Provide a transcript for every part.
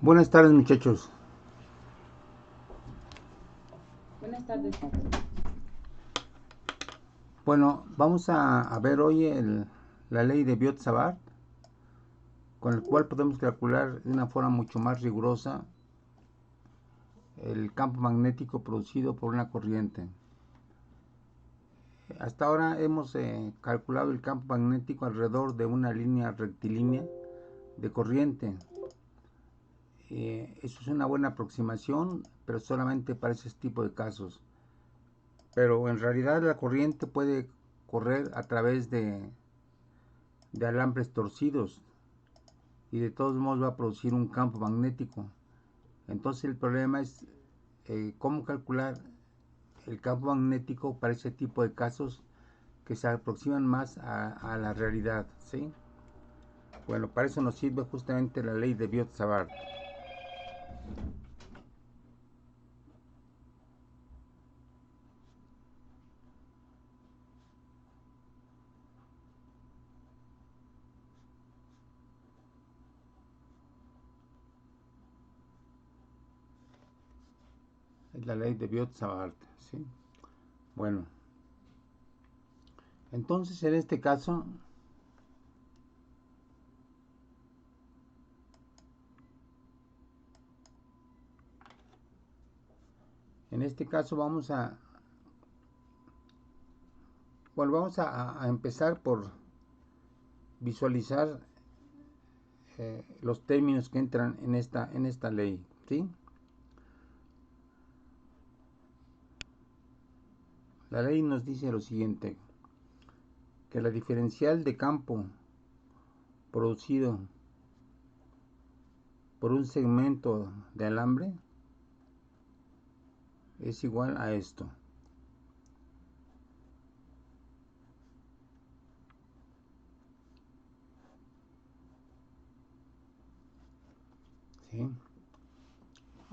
Buenas tardes, muchachos. Buenas tardes. Bueno, vamos a ver hoy la ley de Biot-Savart, con el cual podemos calcular de una forma mucho más rigurosa el campo magnético producido por una corriente. Hasta ahora hemos calculado el campo magnético alrededor de una línea rectilínea de corriente. Eso es una buena aproximación, pero solamente para ese tipo de casos. Pero en realidad la corriente puede correr a través de alambres torcidos y de todos modos va a producir un campo magnético. Entonces el problema es cómo calcular el campo magnético para ese tipo de casos que se aproximan más a la realidad, ¿sí? Bueno, para eso nos sirve justamente la ley de Biot-Savart. Es la ley de Biot-Savart, ¿sí? Bueno, entonces en este caso vamos a empezar por visualizar los términos que entran en esta ley, ¿sí? La ley nos dice lo siguiente, que la diferencial de campo producido por un segmento de alambre es igual a esto. ¿Sí?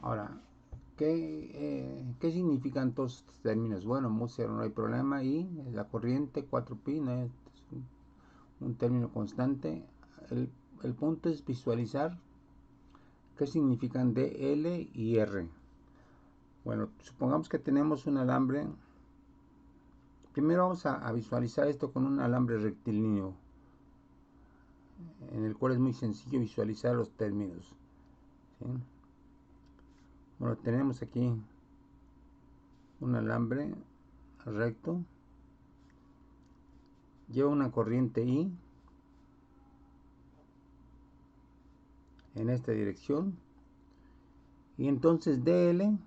Ahora, ¿qué significan todos estos términos? Bueno, mu cero no hay problema, y la corriente 4pi no es un término constante. El, el punto es visualizar qué significan dl y r. Bueno, supongamos que tenemos un alambre. Primero vamos a visualizar esto con un alambre rectilíneo, en el cual es muy sencillo visualizar los términos, ¿sí? Bueno, tenemos aquí un alambre recto, lleva una corriente I en esta dirección, y entonces DL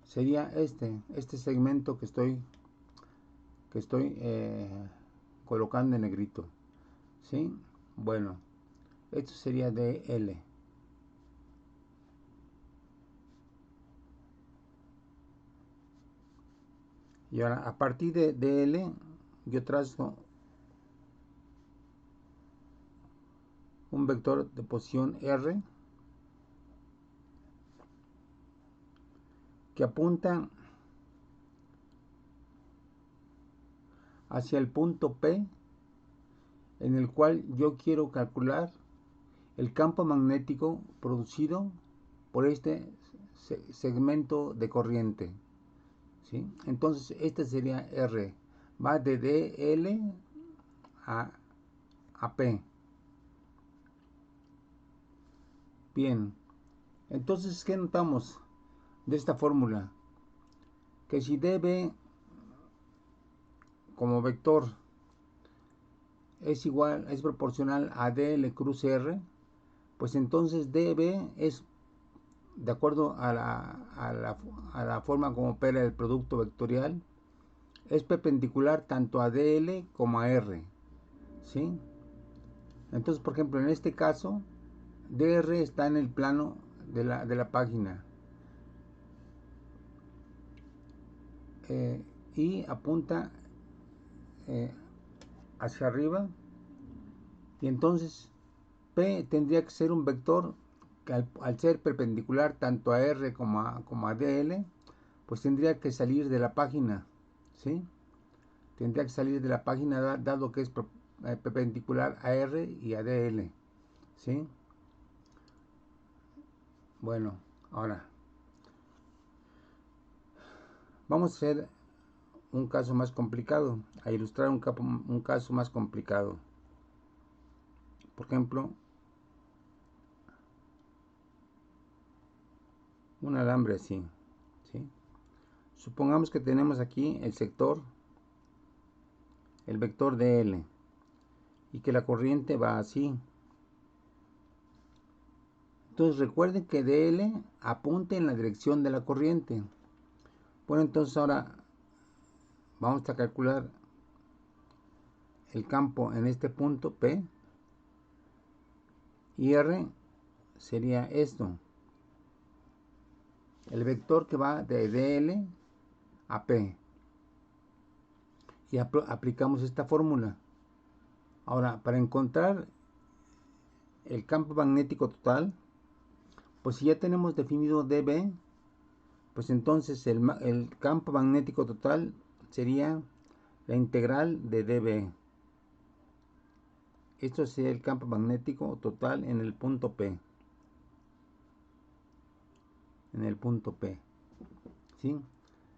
sería este segmento que estoy colocando en negrito, ¿sí? Bueno, esto sería DL. Y ahora, a partir de DL, yo trazo un vector de posición R que apunta hacia el punto P, en el cual yo quiero calcular el campo magnético producido por este segmento de corriente, ¿sí? Entonces este sería R, va de DL a, a P. Bien, entonces, ¿qué notamos de esta fórmula? Que si DB como vector es proporcional a DL cruz R, pues entonces DB es, de acuerdo a la forma como opera el producto vectorial, es perpendicular tanto a DL como a R, ¿sí? Entonces, por ejemplo, en este caso, DR está en el plano de la página, y apunta eh, hacia arriba, y entonces P tendría que ser un vector que al ser perpendicular tanto a R como a DL, pues tendría que salir de la página, ¿sí? Tendría que salir de la página dado que es perpendicular a R y a DL, ¿sí? Bueno, ahora vamos a hacer un caso más complicado, a ilustrar un caso más complicado. Por ejemplo, un alambre así, ¿sí? Supongamos que tenemos aquí el sector, el vector DL, y que la corriente va así. Entonces recuerden que DL apunta en la dirección de la corriente. Bueno, entonces ahora vamos a calcular el campo en este punto P, y R sería esto, el vector que va de DL a P, y aplicamos esta fórmula. Ahora, para encontrar el campo magnético total, pues si ya tenemos definido dB, pues entonces el campo magnético total sería la integral de dB. Esto sería el campo magnético total en el punto P. En el punto P, ¿sí?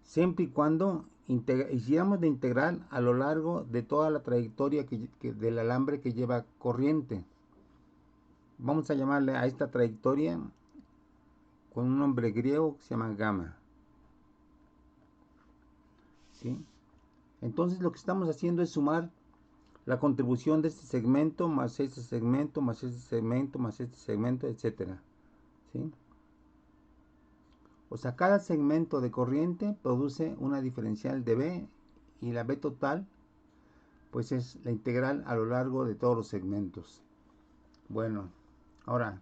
Siempre y cuando hiciéramos de integral a lo largo de toda la trayectoria del alambre que lleva corriente. Vamos a llamarle a esta trayectoria con un nombre griego que se llama gamma, ¿sí? Entonces lo que estamos haciendo es sumar la contribución de este segmento más este segmento más este segmento más este segmento, etcétera, ¿sí? O sea, cada segmento de corriente produce una diferencial de B, y la B total pues es la integral a lo largo de todos los segmentos. Bueno, ahora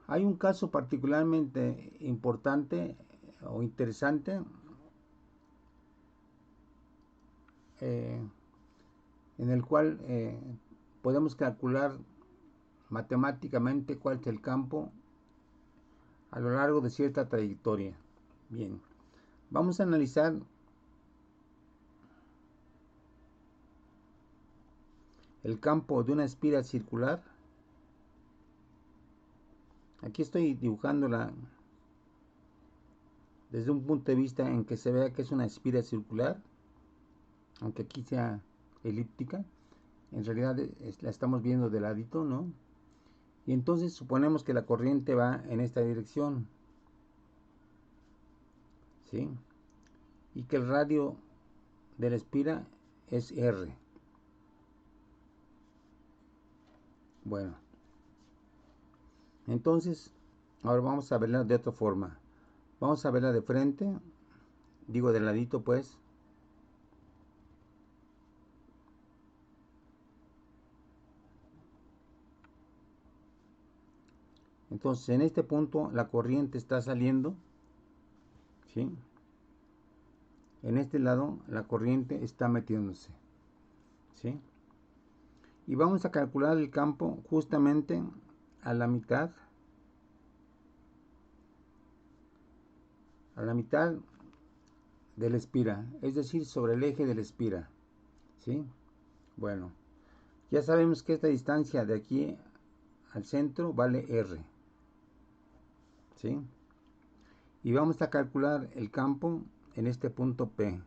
hay un caso particularmente importante o interesante eh, en el cual podemos calcular matemáticamente cuál es el campo a lo largo de cierta trayectoria. Bien, vamos a analizar el campo de una espira circular. Aquí estoy dibujándola desde un punto de vista en que se vea que es una espira circular, aunque aquí sea elíptica. En realidad la estamos viendo de ladito, ¿no? Y entonces suponemos que la corriente va en esta dirección, ¿sí? Y que el radio de la espira es R. Bueno, entonces ahora vamos a verla de otra forma. Vamos a verla de frente, digo de ladito pues. Entonces en este punto la corriente está saliendo, ¿sí? En este lado la corriente está metiéndose, ¿sí? Y vamos a calcular el campo justamente a la mitad de la espira, es decir, sobre el eje de la espira, ¿sí? Bueno, ya sabemos que esta distancia de aquí al centro vale R, ¿sí? Y vamos a calcular el campo en este punto P,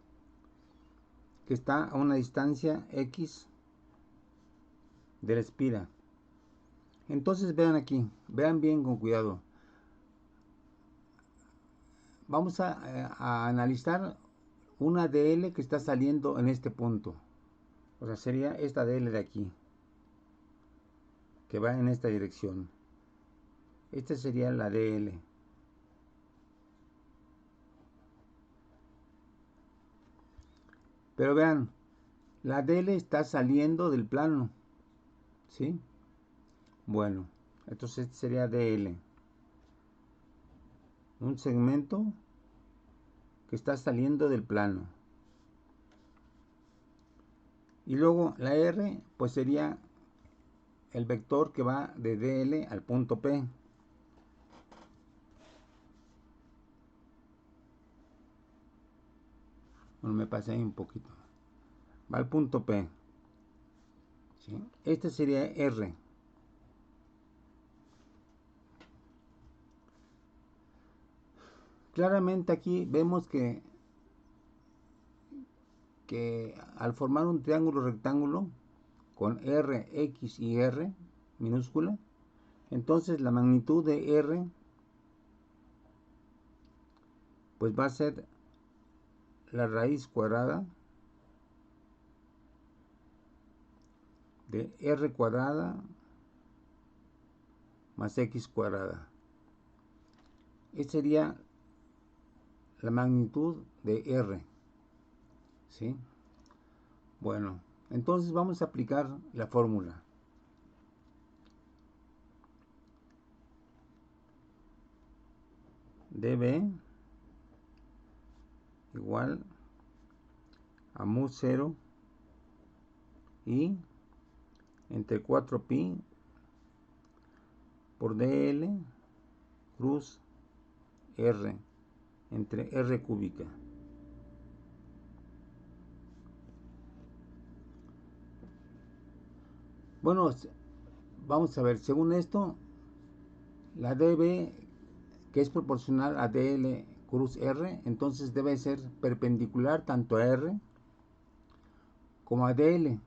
que está a una distancia X de la espira. Entonces vean aquí, vean bien con cuidado. Vamos a analizar una DL que está saliendo en este punto. O sea, sería esta DL de aquí, que va en esta dirección. Esta sería la DL. Pero vean, la DL está saliendo del plano, ¿sí? Bueno, entonces este sería DL. Un segmento que está saliendo del plano. Y luego la R, pues sería el vector que va de DL al punto P. Bueno, me pasé ahí un poquito. va al punto P. ¿Sí? Este sería R. Claramente aquí vemos que al formar un triángulo rectángulo con R, X y R minúscula, entonces la magnitud de R pues va a ser la raíz cuadrada de R cuadrada más X cuadrada. Esa sería la magnitud de R. ¿Sí? Bueno, entonces vamos a aplicar la fórmula. dB igual a mu 0 y entre 4pi por dl cruz r entre r cúbica. Bueno, vamos a ver, según esto, la dB, que es proporcional a dl cruz r, entonces debe ser perpendicular tanto a r como a dl,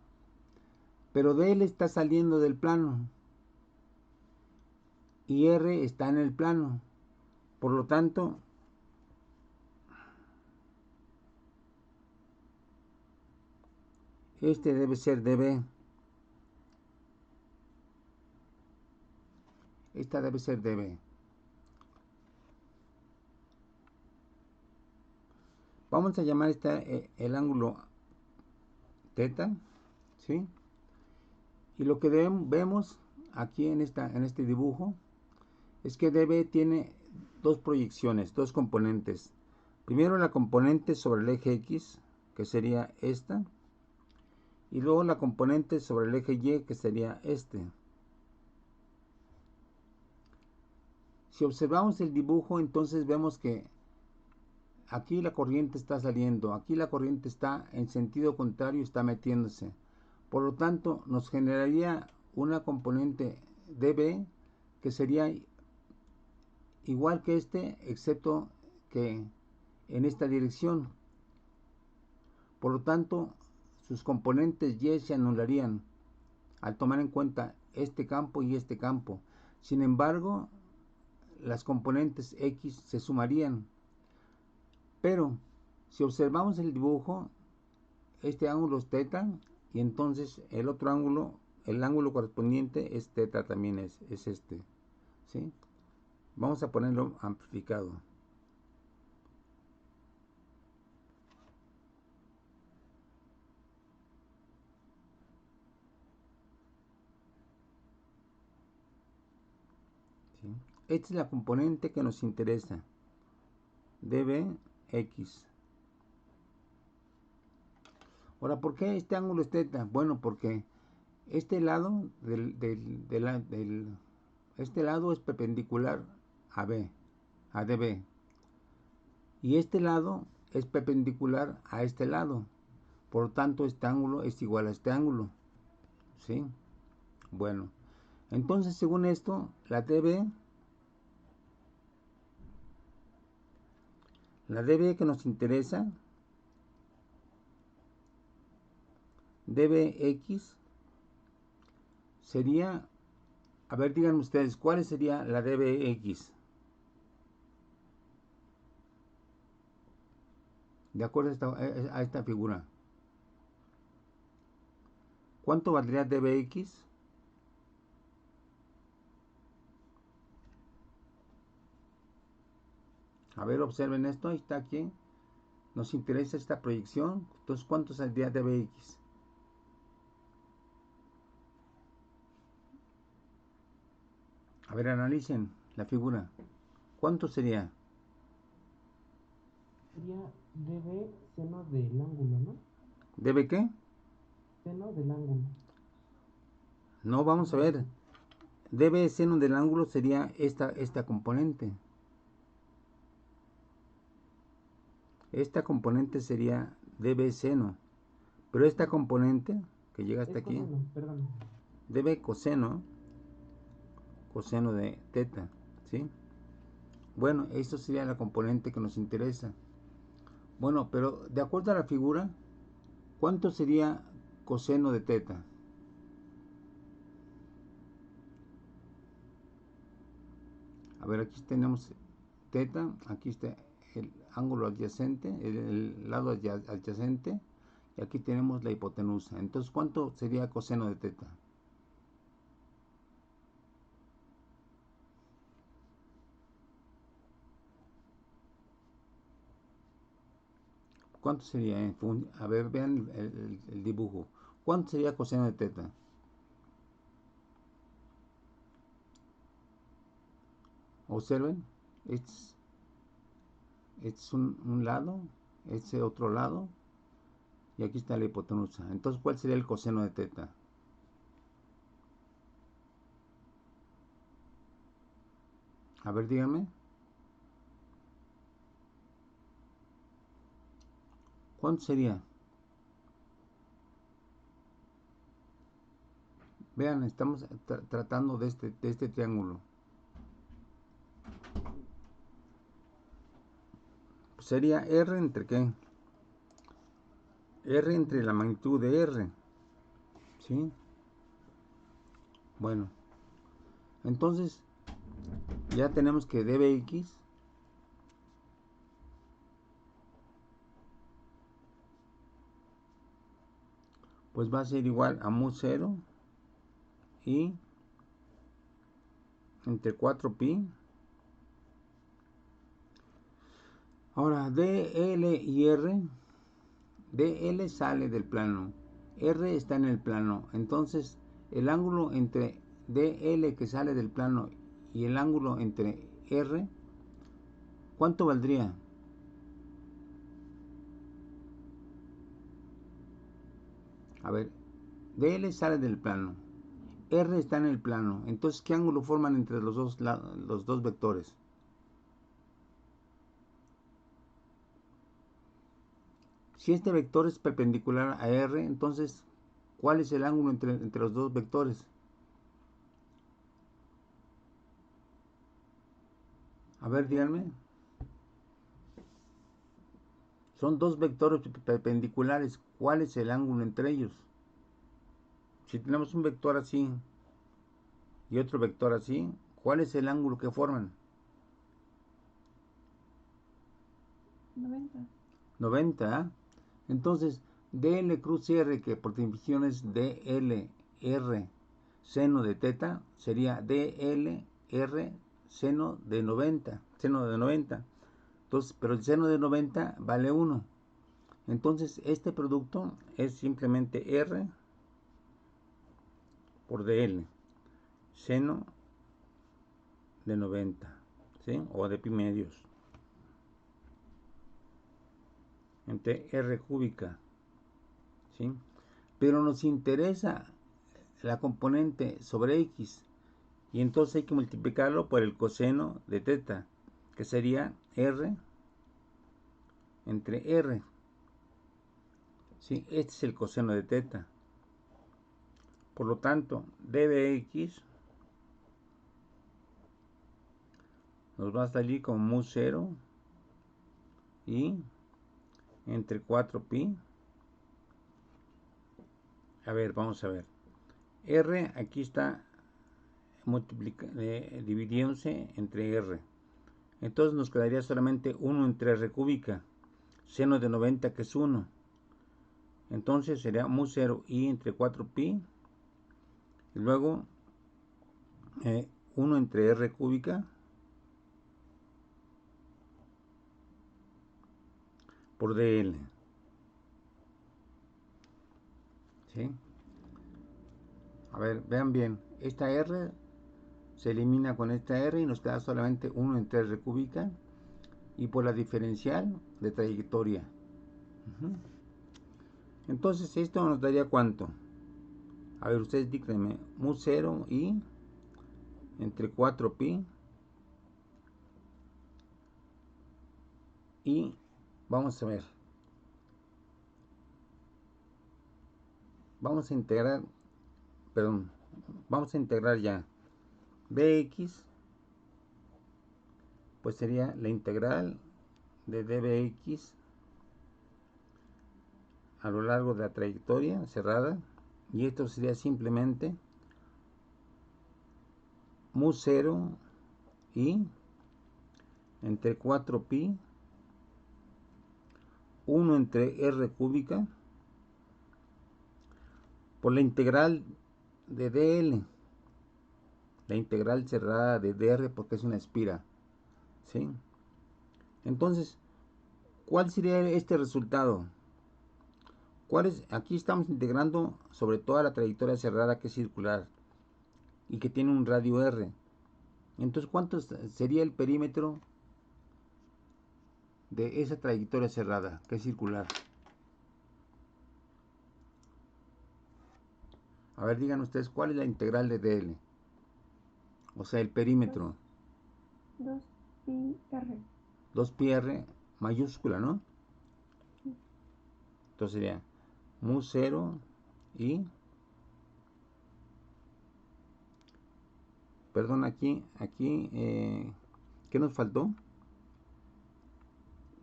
pero dl está saliendo del plano y r está en el plano, por lo tanto este debe ser dB, esta debe ser dB. Vamos a llamar el ángulo teta, ¿sí? Y lo que vemos aquí en este dibujo es que dB tiene dos proyecciones, dos componentes. Primero la componente sobre el eje X, que sería esta, y luego la componente sobre el eje Y, que sería este. Si observamos el dibujo, entonces vemos que aquí la corriente está saliendo, aquí la corriente está en sentido contrario, está metiéndose. Por lo tanto, nos generaría una componente dB que sería igual que este, excepto que en esta dirección. Por lo tanto, sus componentes Y se anularían al tomar en cuenta este campo y este campo. Sin embargo, las componentes X se sumarían. Pero si observamos el dibujo, este ángulo es teta y entonces el otro ángulo, el ángulo correspondiente es teta también, es este. ¿Sí? Vamos a ponerlo amplificado. ¿Sí? Esta es la componente que nos interesa, dBx. Ahora, ¿por qué este ángulo es teta? Bueno, porque este lado este lado es perpendicular a B, a dB. Y este lado es perpendicular a este lado. Por lo tanto, este ángulo es igual a este ángulo. ¿Sí? Bueno, entonces según esto, la dB que nos interesa, dBx, sería, a ver, díganme ustedes, ¿cuál sería la dBx? De acuerdo a esta figura. ¿Cuánto valdría dBx? A ver, observen esto, ahí está aquí. Nos interesa esta proyección. Entonces, ¿cuánto saldría dBx? A ver, analicen la figura. ¿Cuánto sería? Sería dB seno del ángulo, ¿no? ¿Db qué? Seno del ángulo. No, vamos a ver. dB seno del ángulo sería esta componente. Esta componente sería dB seno. Pero esta componente que llega hasta Es aquí coseno, perdón. debe coseno de teta, ¿sí? Bueno, esto sería la componente que nos interesa. Bueno, pero de acuerdo a la figura, ¿cuánto sería coseno de teta? A ver, aquí tenemos teta, aquí está el ángulo adyacente, el lado adyacente, y aquí tenemos la hipotenusa. Entonces, ¿cuánto sería coseno de teta? ¿Cuánto sería? A ver, vean el dibujo. ¿Cuánto sería coseno de teta? Observen, este es un lado, este otro lado, y aquí está la hipotenusa. Entonces, ¿cuál sería el coseno de teta? A ver, díganme. ¿Cuánto sería? Vean, estamos tratando de este triángulo. Pues sería R entre qué? R entre la magnitud de R. ¿Sí? Bueno, entonces ya tenemos que dbx pues va a ser igual a mu 0 y entre 4pi. Ahora dl y r, dl sale del plano, r está en el plano, entonces el ángulo entre dl que sale del plano y el ángulo entre r, ¿cuánto valdría? A ver, dl sale del plano, r está en el plano, entonces ¿qué ángulo forman entre los dos vectores? Si este vector es perpendicular a r, entonces ¿cuál es el ángulo entre los dos vectores? A ver, díganme. Son dos vectores perpendiculares. ¿Cuál es el ángulo entre ellos? Si tenemos un vector así y otro vector así, ¿cuál es el ángulo que forman? 90. 90, ¿eh? Entonces, dl cruz r, que por definición es dl r seno de teta, sería dl r seno de 90. Entonces, pero el seno de 90 vale 1. Entonces, este producto es simplemente r por dl, seno de 90, ¿sí? O de pi medios, entre r cúbica, ¿sí? Pero nos interesa la componente sobre x, y entonces hay que multiplicarlo por el coseno de teta, que sería r entre r, ¿sí? Este es el coseno de teta. Por lo tanto, dbx nos va a salir como mu 0 y entre 4pi. A ver, vamos a ver. R aquí está dividiéndose entre R. Entonces nos quedaría solamente 1 entre R cúbica. Seno de 90 que es 1. Entonces sería mu 0 y entre 4pi. Y luego 1 entre R cúbica por dl. ¿Sí? A ver, vean bien. Esta R se elimina con esta R y nos queda solamente 1 entre R cúbica. Y por la diferencial de trayectoria. Entonces esto nos daría ¿cuánto? A ver, ustedes díganme. Mu 0 y entre 4pi. Y vamos a ver. vamos a integrar, perdón, vamos a integrar ya bx, pues sería la integral de dbx a lo largo de la trayectoria cerrada, y esto sería simplemente mu 0 y entre 4pi 1 entre r cúbica por la integral de dl, la integral cerrada de dr, porque es una espira, ¿sí? Entonces, ¿cuál sería este resultado? Aquí estamos integrando sobre toda la trayectoria cerrada, que es circular y que tiene un radio r. Entonces, ¿cuánto sería el perímetro de esa trayectoria cerrada, que es circular? A ver, digan ustedes, ¿cuál es la integral de dl? O sea, el perímetro. 2pi r. 2pi r mayúscula, ¿no? Sí. Entonces sería mu 0 y... Perdón, aquí, ¿qué nos faltó?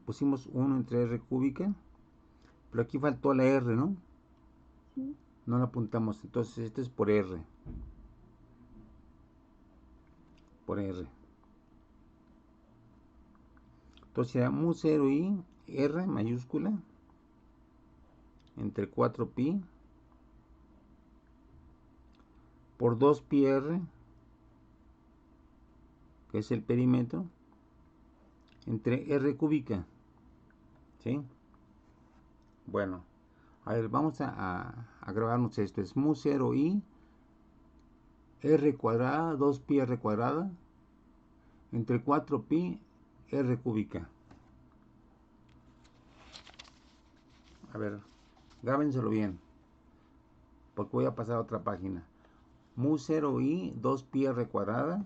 Pusimos 1 entre r cúbica, pero aquí faltó la r, ¿no? Sí. No la apuntamos, entonces esto es por r. Por r. Entonces será mu 0 y r mayúscula entre 4pi por 2pi r, que es el perímetro, entre r cúbica, ¿sí? Bueno, a ver, vamos a grabarnos esto. Es mu 0 y r cuadrada, 2pi r cuadrada, entre 4pi r cúbica. A ver, grábenselo bien, porque voy a pasar a otra página. Mu 0 y 2pi r cuadrada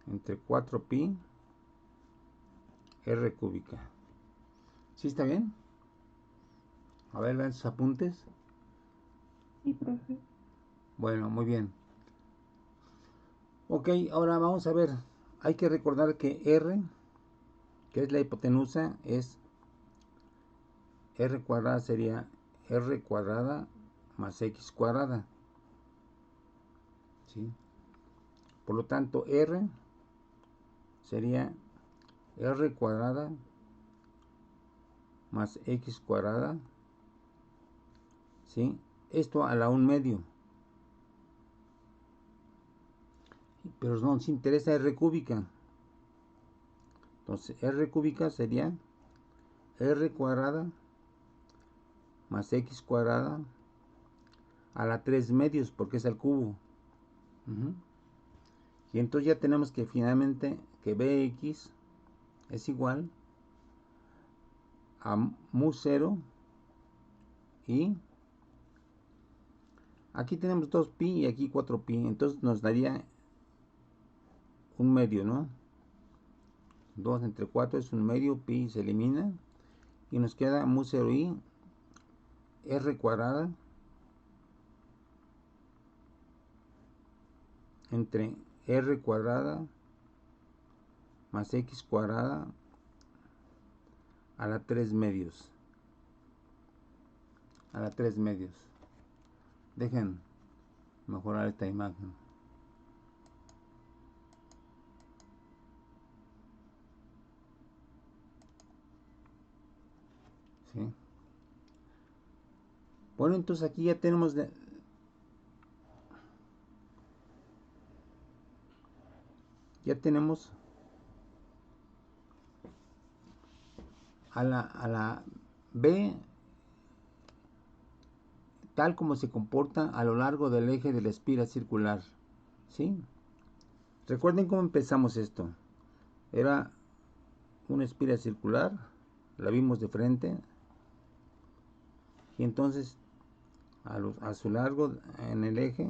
entre 4pi r cúbica. ¿Sí está bien? A ver, vean sus apuntes. Sí, profe. Bueno, muy bien. Ok, ahora vamos a ver. Hay que recordar que r, que es la hipotenusa, es r cuadrada, sería r cuadrada más x cuadrada, ¿sí? Por lo tanto, r sería r cuadrada más x cuadrada, ¿sí? Esto a la 1/2. Pero nos interesa r cúbica. Entonces, r cúbica sería r cuadrada más x cuadrada a la 3/2, porque es al cubo. Y entonces ya tenemos que finalmente que bx es igual a mu 0 y aquí tenemos 2pi y aquí 4pi, entonces nos daría 1/2, ¿no? 2 entre 4 es 1/2, pi se elimina y nos queda mu 0 y r cuadrada entre r cuadrada más x cuadrada a la 3/2. A la 3/2. Dejen mejorar esta imagen. ¿Sí? Bueno, entonces aquí ya tenemos a la B tal como se comporta a lo largo del eje de la espira circular, ¿sí? Recuerden cómo empezamos esto. Era una espira circular la vimos de frente, y entonces a su largo en el eje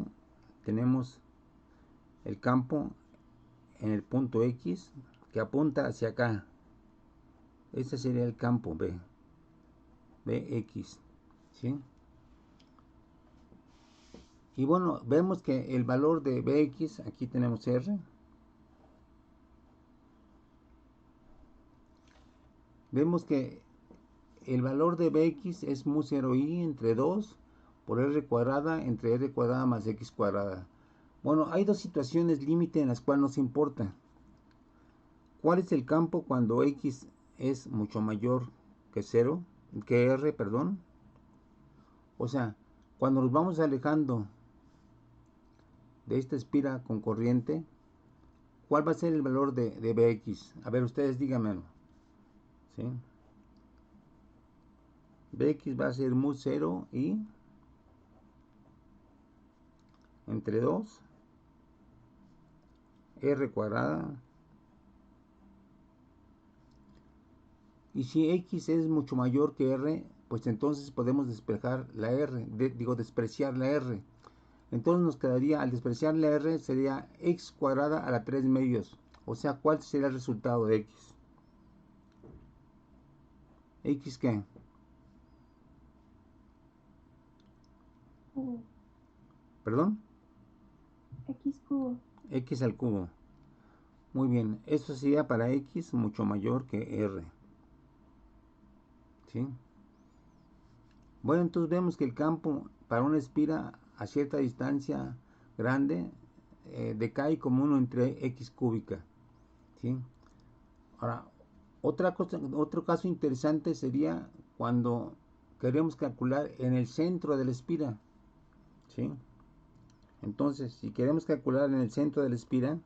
tenemos el campo en el punto X que apunta hacia acá. Ese sería el campo Bx, ¿sí? Y bueno, vemos que el valor de Bx, aquí tenemos R, vemos que el valor de Bx es mu 0i entre 2 por R cuadrada entre R cuadrada más X cuadrada. Bueno, hay dos situaciones límite en las cuales nos importa. ¿Cuál es el campo cuando X es mucho mayor que 0? Que R, perdón. O sea, cuando nos vamos alejando de esta espira con corriente, ¿cuál va a ser el valor de Bx? A ver, ustedes díganmelo. ¿Sí? Bx va a ser mu 0 y entre 2 R cuadrada. Y si X es mucho mayor que R, pues entonces podemos despejar la R, despreciar la R. Entonces nos quedaría, al despreciar la R, sería X cuadrada a la 3 medios. O sea, ¿cuál sería el resultado de X? ¿X qué? Cubo. ¿Perdón? X cubo. X al cubo. Muy bien, esto sería para X mucho mayor que R. ¿Sí? Bueno, entonces vemos que el campo para una espira a cierta distancia grande decae como 1 entre X cúbica. ¿Sí? Ahora, otro caso interesante sería cuando queremos calcular en el centro de la espira. ¿Sí? Entonces, si queremos calcular en el centro de la espira,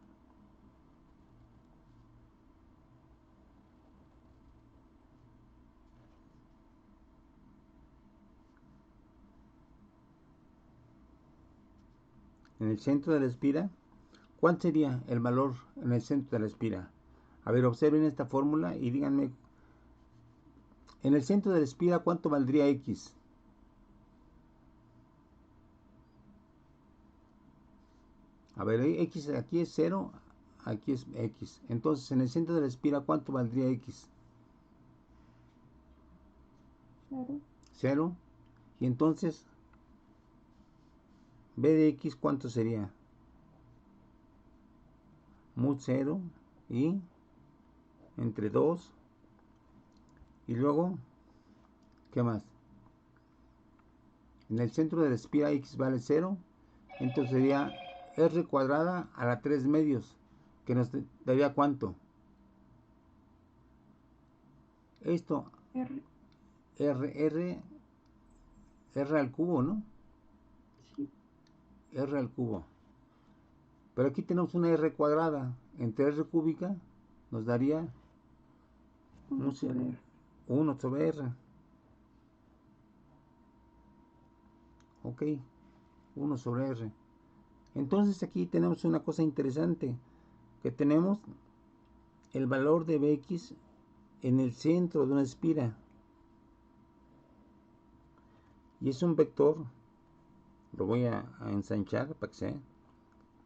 ¿cuál sería el valor en el centro de la espira? A ver, observen esta fórmula y díganme, en el centro de la espira, ¿cuánto valdría X? A ver, X aquí es 0, aquí es X. Entonces, en el centro de la espira, ¿cuánto valdría X? 0. 0. Y entonces, B de X, ¿cuánto sería? Mu 0 y entre 2. Y luego, ¿qué más? En el centro de la espira X vale 0. Entonces sería R cuadrada a la 3 medios. Que nos daría ¿cuánto? Esto, R. R al cubo, ¿no? Sí. R al cubo. Pero aquí tenemos una R cuadrada. Entre R cúbica nos daría 1 sobre R. 1 sobre R. Ok, 1 sobre R. Entonces aquí tenemos una cosa interesante. Que tenemos el valor de Bx en el centro de una espira. Y es un vector. Lo voy a ensanchar para que se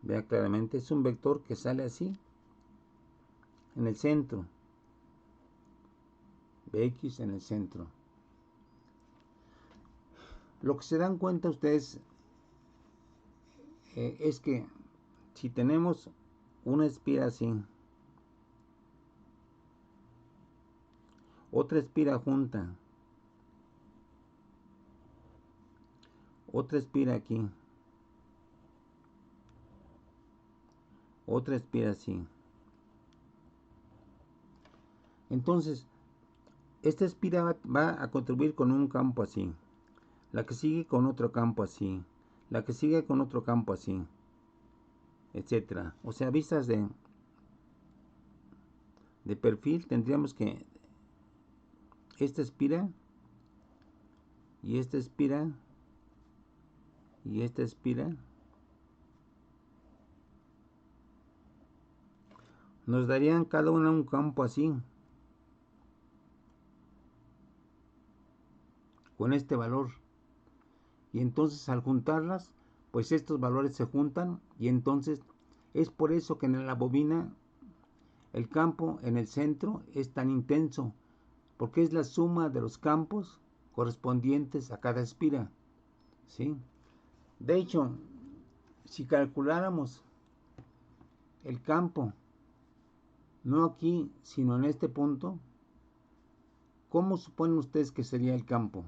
vea claramente. Es un vector que sale así. En el centro. Bx en el centro. Lo que se dan cuenta ustedes es que si tenemos una espira así, otra espira junta, otra espira aquí, otra espira así. Entonces, esta espira va a contribuir con un campo así, la que sigue con otro campo así, la que sigue con otro campo así, etcétera. O sea, vistas de perfil, tendríamos que esta espira y esta espira y esta espira nos darían cada una un campo así. con este valor. Y entonces al juntarlas, pues estos valores se juntan y entonces es por eso que en la bobina el campo en el centro es tan intenso, porque es la suma de los campos correspondientes a cada espira, ¿sí? De hecho, si calculáramos el campo, no aquí, sino en este punto, ¿cómo suponen ustedes que sería el campo?